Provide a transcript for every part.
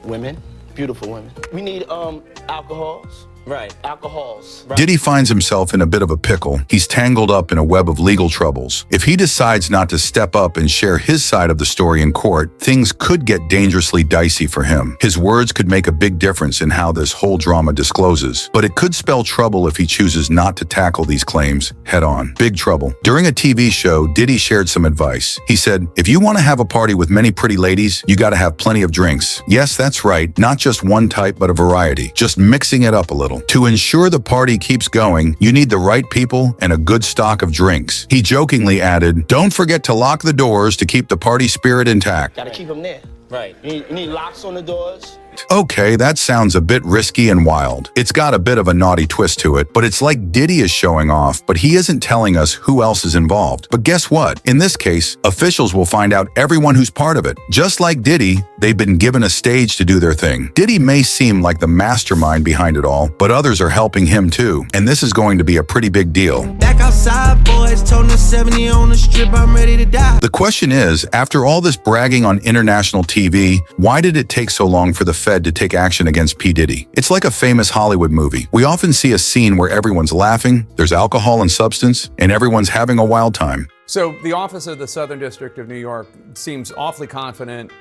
Women, beautiful women. We need alcohols. Right, alcohols. Right. Diddy finds himself in a bit of a pickle. He's tangled up in a web of legal troubles. If he decides not to step up and share his side of the story in court, things could get dangerously dicey for him. His words could make a big difference in how this whole drama discloses, but it could spell trouble if he chooses not to tackle these claims head on. Big trouble. During a TV show, Diddy shared some advice. He said, if you want to have a party with many pretty ladies, you got to have plenty of drinks. Yes, that's right. Not just one type, but a variety. Just mixing it up a little. To ensure the party keeps going, you need the right people and a good stock of drinks. He jokingly added, don't forget to lock the doors to keep the party spirit intact. Gotta keep them there. Right. You need locks on the doors. Okay, that sounds a bit risky and wild. It's got a bit of a naughty twist to it, but it's like Diddy is showing off, but he isn't telling us who else is involved. But guess what? In this case, officials will find out everyone who's part of it. Just like Diddy, they've been given a stage to do their thing. Diddy may seem like the mastermind behind it all, but others are helping him too, and this is going to be a pretty big deal. Back outside, boys, told us 70 on the strip, I'm ready to die. The question is, after all this bragging on international TV, why did it take so long for the Fed to take action against P Diddy? It's like a famous Hollywood movie. We often see a scene where everyone's laughing, there's alcohol and substance, and everyone's having a wild time. So the Office of the Southern District of New York seems awfully confident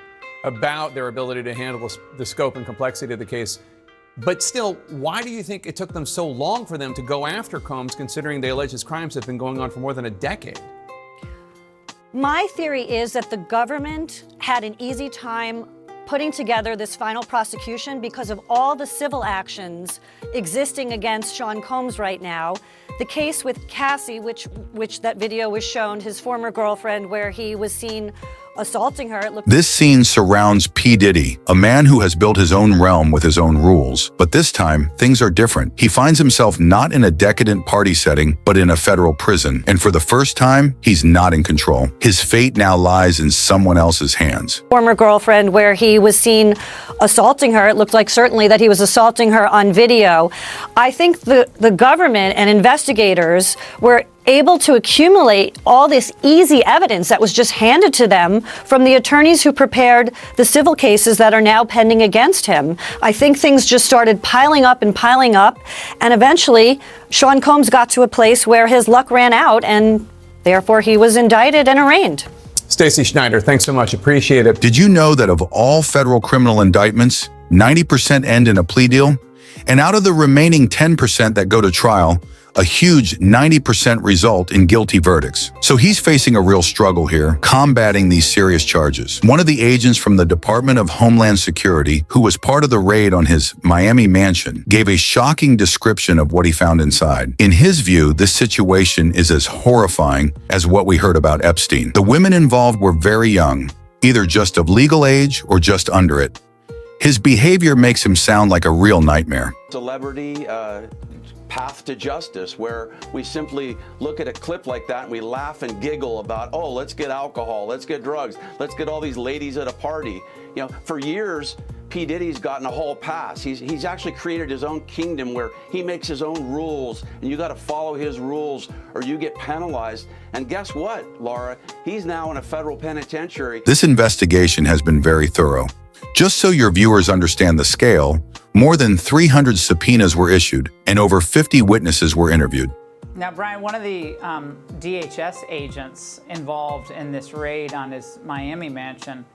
about their ability to handle the scope and complexity of the case. But still, why do you think it took them so long for them to go after Combs, considering they allege his crimes have been going on for more than a decade? My theory is that the government had an easy time putting together this final prosecution because of all the civil actions existing against Sean Combs right now. The case with Cassie, which that video was shown, his former girlfriend, where he was seen assaulting her. This scene surrounds P Diddy, a man who has built his own realm with his own rules. But this time, things are different. He finds himself not in a decadent party setting, but in a federal prison. And for the first time, he's not in control. His fate now lies in someone else's hands. Former girlfriend, where he was seen assaulting her. It looked like certainly that he was assaulting her on video. I think the government and investigators were able to accumulate all this easy evidence that was just handed to them from the attorneys who prepared the civil cases that are now pending against him. I think things just started piling up, and eventually Sean Combs got to a place where his luck ran out, and therefore he was indicted and arraigned. Stacey Schneider, thanks so much. Appreciate it. Did you know that of all federal criminal indictments, 90% end in a plea deal? And out of the remaining 10% that go to trial, a huge 90% result in guilty verdicts. So he's facing a real struggle here, combating these serious charges. One of the agents from the Department of Homeland Security, who was part of the raid on his Miami mansion, gave a shocking description of what he found inside. In his view, this situation is as horrifying as what we heard about Epstein. The women involved were very young, either just of legal age or just under it. His behavior makes him sound like a real nightmare. Celebrity path to justice, where we simply look at a clip like that and we laugh and giggle about, oh, let's get alcohol, let's get drugs, let's get all these ladies at a party. You know, for years, P Diddy's gotten a hall pass. He's actually created his own kingdom where he makes his own rules, and you got to follow his rules or you get penalized. And guess what, Laura? He's now in a federal penitentiary. This investigation has been very thorough. Just so your viewers understand the scale, more than 300 subpoenas were issued and over 50 witnesses were interviewed. Now, Brian, one of the DHS agents involved in this raid on his Miami mansion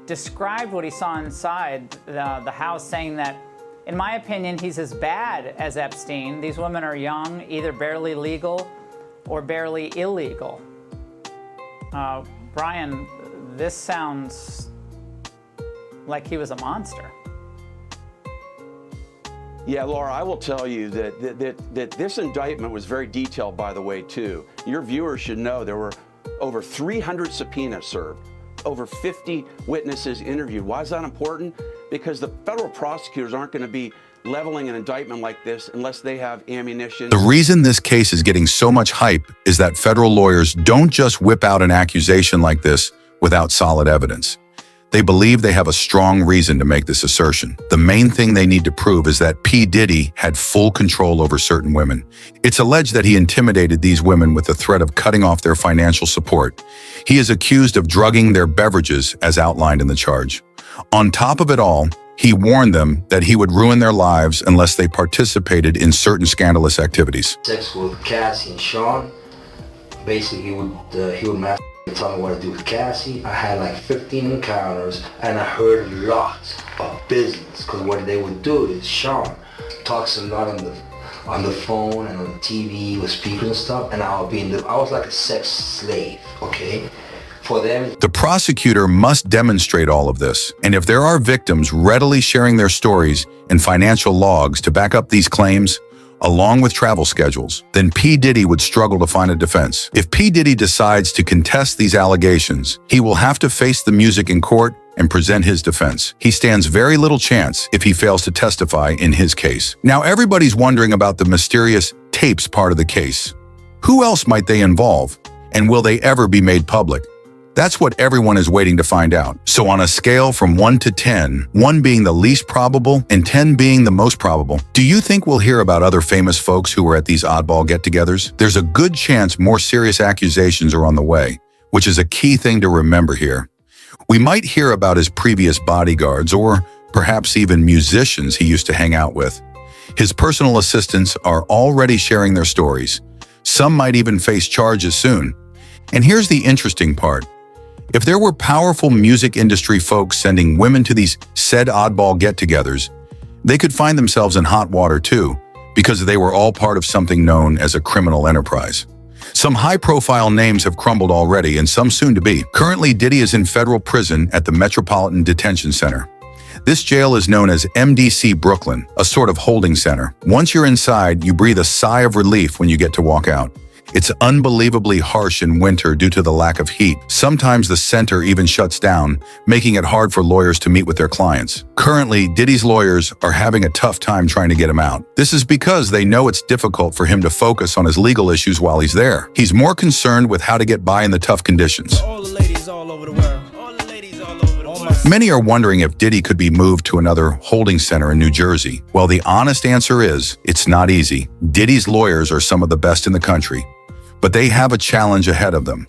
described what he saw inside the house, saying that, in my opinion, he's as bad as Epstein. These women are young, either barely legal or barely illegal. Brian, this sounds like he was a monster. Yeah, Laura, I will tell you that this indictment was very detailed, by the way, too. Your viewers should know there were over 300 subpoenas served, over 50 witnesses interviewed. Why is that important? Because the federal prosecutors aren't going to be leveling an indictment like this unless they have ammunition. The reason this case is getting so much hype is that federal lawyers don't just whip out an accusation like this without solid evidence. They believe they have a strong reason to make this assertion. The main thing they need to prove is that P. Diddy had full control over certain women. It's alleged that he intimidated these women with the threat of cutting off their financial support. He is accused of drugging their beverages as outlined in the charge. On top of it all, He warned them that he would ruin their lives unless they participated in certain scandalous activities. Sex with Cassie and Sean. Basically, he would masturbate and tell me what to do with Cassie. I had like 15 encounters, and I heard lots of business. Because what they would do is Sean talks a lot on the phone and on the TV with speakers and stuff, and I was like a sex slave, okay? For them. The prosecutor must demonstrate all of this, and if there are victims readily sharing their stories and financial logs to back up these claims, along with travel schedules, then P. Diddy would struggle to find a defense. If P. Diddy decides to contest these allegations, he will have to face the music in court and present his defense. He stands very little chance if he fails to testify in his case. Now, everybody's wondering about the mysterious tapes part of the case. Who else might they involve, and will they ever be made public? That's what everyone is waiting to find out. So on a scale from 1 to 10, 1 being the least probable and 10 being the most probable, do you think we'll hear about other famous folks who were at these oddball get-togethers? There's a good chance more serious accusations are on the way, which is a key thing to remember here. We might hear about his previous bodyguards or perhaps even musicians he used to hang out with. His personal assistants are already sharing their stories. Some might even face charges soon. And here's the interesting part. If there were powerful music industry folks sending women to these said oddball get-togethers, they could find themselves in hot water too, because they were all part of something known as a criminal enterprise. Some high-profile names have crumbled already, and some soon to be. Currently, Diddy is in federal prison at the Metropolitan Detention Center. This jail is known as MDC Brooklyn, a sort of holding center. Once you're inside, you breathe a sigh of relief when you get to walk out. It's unbelievably harsh in winter due to the lack of heat. Sometimes the center even shuts down, making it hard for lawyers to meet with their clients. Currently, Diddy's lawyers are having a tough time trying to get him out. This is because they know it's difficult for him to focus on his legal issues while he's there. He's more concerned with how to get by in the tough conditions. All the ladies all over the world. All the ladies all over the world. Many are wondering if Diddy could be moved to another holding center in New Jersey. Well, the honest answer is, it's not easy. Diddy's lawyers are some of the best in the country, but they have a challenge ahead of them.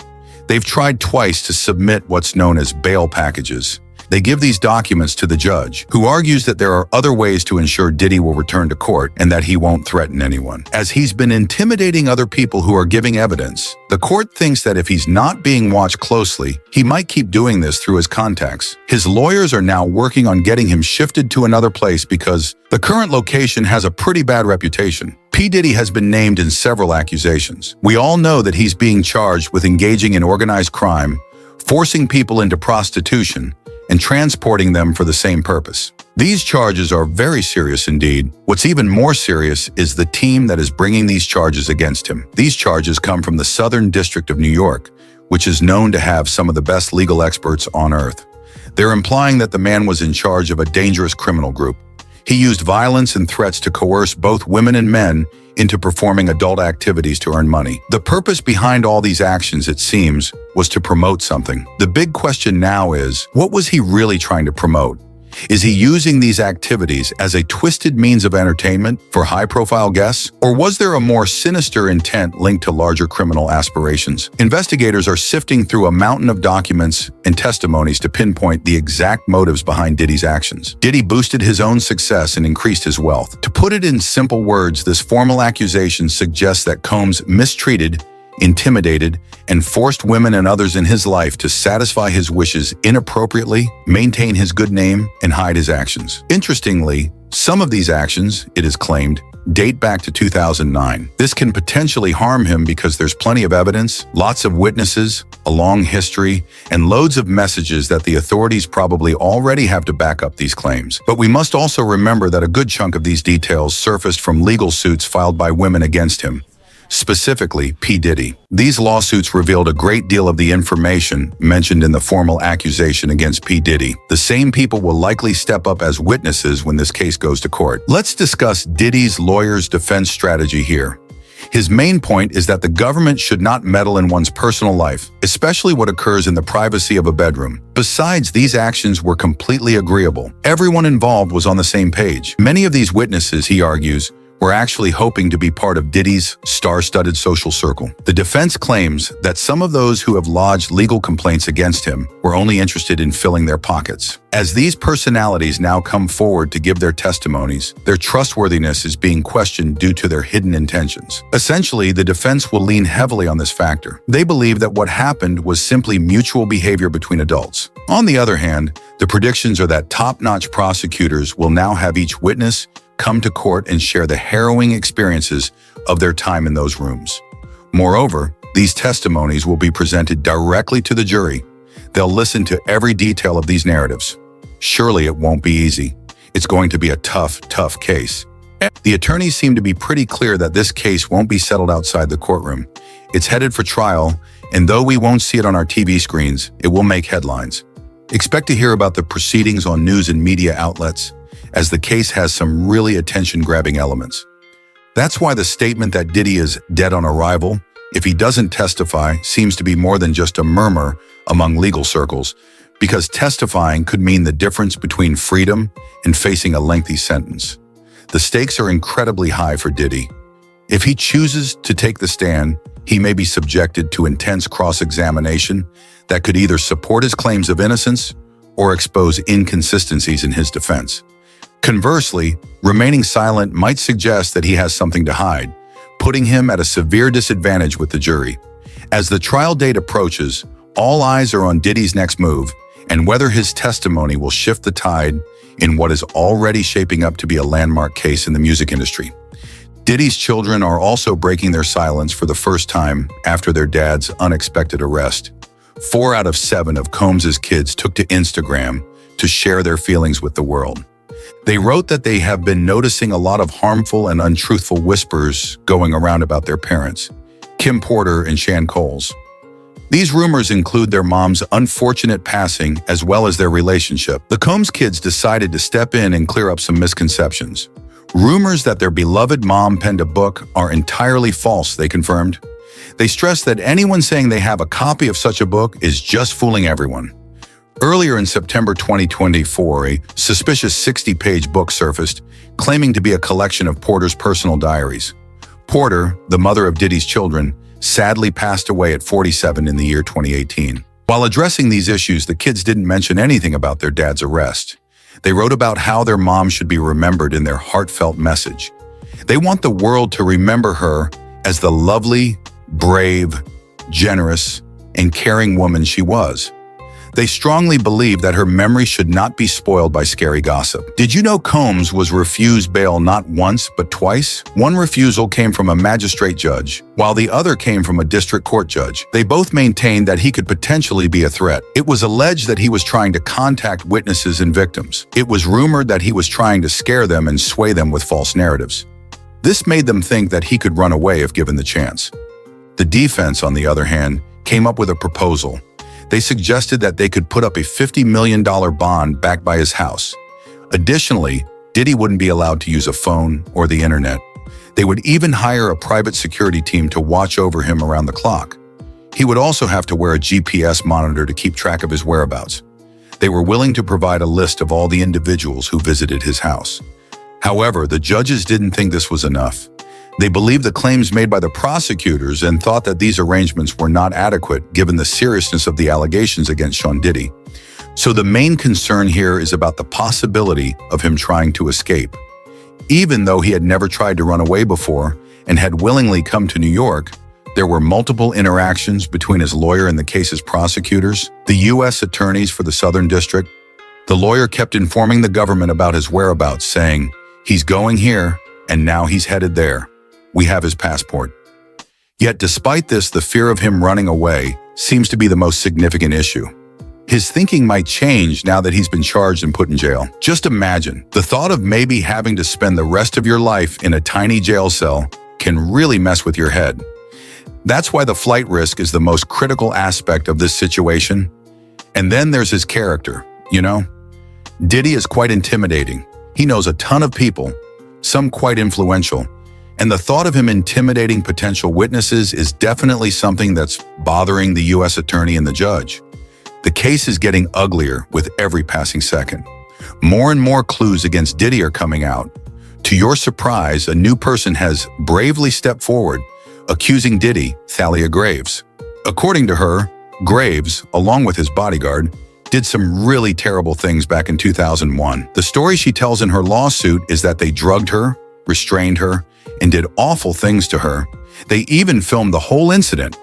They've tried twice to submit what's known as bail packages. They give these documents to the judge, who argues that there are other ways to ensure Diddy will return to court and that he won't threaten anyone. As he's been intimidating other people who are giving evidence, the court thinks that if he's not being watched closely, he might keep doing this through his contacts. His lawyers are now working on getting him shifted to another place because the current location has a pretty bad reputation. P. Diddy has been named in several accusations. We all know that he's being charged with engaging in organized crime, forcing people into prostitution, and transporting them for the same purpose. These charges are very serious indeed. What's even more serious is the team that is bringing these charges against him. These charges come from the Southern District of New York, which is known to have some of the best legal experts on earth. They're implying that the man was in charge of a dangerous criminal group. He used violence and threats to coerce both women and men into performing adult activities to earn money. The purpose behind all these actions, it seems, was to promote something. The big question now is, what was he really trying to promote? Is he using these activities as a twisted means of entertainment for high-profile guests? Or was there a more sinister intent linked to larger criminal aspirations? Investigators are sifting through a mountain of documents and testimonies to pinpoint the exact motives behind Diddy's actions. Diddy boosted his own success and increased his wealth. To put it in simple words, this formal accusation suggests that Combs mistreated, intimidated, and forced women and others in his life to satisfy his wishes inappropriately, maintain his good name, and hide his actions. Interestingly, some of these actions, it is claimed, date back to 2009. This can potentially harm him because there's plenty of evidence, lots of witnesses, a long history, and loads of messages that the authorities probably already have to back up these claims. But we must also remember that a good chunk of these details surfaced from legal suits filed by women against him, specifically P. Diddy. These lawsuits revealed a great deal of the information mentioned in the formal accusation against P. Diddy. The same people will likely step up as witnesses when this case goes to court. Let's discuss Diddy's lawyer's defense strategy here. His main point is that the government should not meddle in one's personal life, especially what occurs in the privacy of a bedroom. Besides, these actions were completely agreeable. Everyone involved was on the same page. Many of these witnesses, he argues, were actually hoping to be part of Diddy's star-studded social circle. The defense claims that some of those who have lodged legal complaints against him were only interested in filling their pockets. As these personalities now come forward to give their testimonies, their trustworthiness is being questioned due to their hidden intentions. Essentially, the defense will lean heavily on this factor. They believe that what happened was simply mutual behavior between adults. On the other hand, the predictions are that top-notch prosecutors will now have each witness come to court and share the harrowing experiences of their time in those rooms. Moreover, these testimonies will be presented directly to the jury. They'll listen to every detail of these narratives. Surely it won't be easy. It's going to be a tough case. The attorneys seem to be pretty clear that this case won't be settled outside the courtroom. It's headed for trial, and though we won't see it on our TV screens, it will make headlines. Expect to hear about the proceedings on news and media outlets, as the case has some really attention-grabbing elements. That's why the statement that Diddy is dead on arrival, if he doesn't testify, seems to be more than just a murmur among legal circles, because testifying could mean the difference between freedom and facing a lengthy sentence. The stakes are incredibly high for Diddy. If he chooses to take the stand, he may be subjected to intense cross-examination that could either support his claims of innocence or expose inconsistencies in his defense. Conversely, remaining silent might suggest that he has something to hide, putting him at a severe disadvantage with the jury. As the trial date approaches, all eyes are on Diddy's next move and whether his testimony will shift the tide in what is already shaping up to be a landmark case in the music industry. Diddy's children are also breaking their silence for the first time after their dad's unexpected arrest. 4 out of 7 of Combs's kids took to Instagram to share their feelings with the world. They wrote that they have been noticing a lot of harmful and untruthful whispers going around about their parents, Kim Porter and Shan Coles. These rumors include their mom's unfortunate passing as well as their relationship. The Combs kids decided to step in and clear up some misconceptions. Rumors that their beloved mom penned a book are entirely false, they confirmed. They stressed that anyone saying they have a copy of such a book is just fooling everyone. Earlier in September 2024, a suspicious 60-page book surfaced, claiming to be a collection of Porter's personal diaries. Porter, the mother of Diddy's children, sadly passed away at 47 in the year 2018. While addressing these issues, the kids didn't mention anything about their dad's arrest. They wrote about how their mom should be remembered in their heartfelt message. They want the world to remember her as the lovely, brave, generous, and caring woman she was. They strongly believe that her memory should not be spoiled by scary gossip. Did you know Combs was refused bail not once, but twice? One refusal came from a magistrate judge, while the other came from a district court judge. They both maintained that he could potentially be a threat. It was alleged that he was trying to contact witnesses and victims. It was rumored that he was trying to scare them and sway them with false narratives. This made them think that he could run away if given the chance. The defense, on the other hand, came up with a proposal. They suggested that they could put up a $50 million bond backed by his house. Additionally, Diddy wouldn't be allowed to use a phone or the internet. They would even hire a private security team to watch over him around the clock. He would also have to wear a GPS monitor to keep track of his whereabouts. They were willing to provide a list of all the individuals who visited his house. However, the judges didn't think this was enough. They believed the claims made by the prosecutors and thought that these arrangements were not adequate given the seriousness of the allegations against Sean Diddy. So the main concern here is about the possibility of him trying to escape. Even though he had never tried to run away before and had willingly come to New York, there were multiple interactions between his lawyer and the case's prosecutors, the U.S. attorneys for the Southern District. The lawyer kept informing the government about his whereabouts, saying, "He's going here, and now he's headed there. We have his passport." Yet despite this, the fear of him running away seems to be the most significant issue. His thinking might change now that he's been charged and put in jail. Just imagine, the thought of maybe having to spend the rest of your life in a tiny jail cell can really mess with your head. That's why the flight risk is the most critical aspect of this situation. And then there's his character, you know? Diddy is quite intimidating. He knows a ton of people, some quite influential. And the thought of him intimidating potential witnesses is definitely something that's bothering the U.S. attorney and the judge. The case is getting uglier with every passing second. More and more clues against Diddy are coming out. To your surprise, a new person has bravely stepped forward, accusing Diddy, Thalia Graves. According to her, Graves, along with his bodyguard, did some really terrible things back in 2001. The story she tells in her lawsuit is that they drugged her, restrained her, and did awful things to her. They even filmed the whole incident.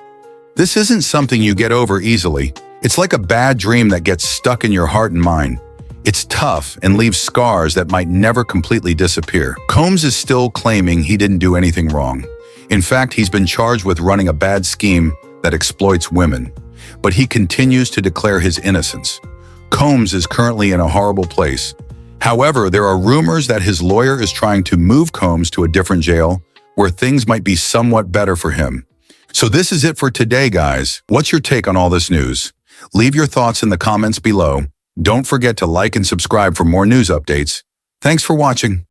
This isn't something you get over easily. It's like a bad dream that gets stuck in your heart and mind. It's tough and leaves scars that might never completely disappear. Combs is still claiming he didn't do anything wrong. In fact, he's been charged with running a bad scheme that exploits women. But he continues to declare his innocence. Combs is currently in a horrible place. However, there are rumors that his lawyer is trying to move Combs to a different jail where things might be somewhat better for him. So this is it for today, guys. What's your take on all this news? Leave your thoughts in the comments below. Don't forget to like and subscribe for more news updates. Thanks for watching.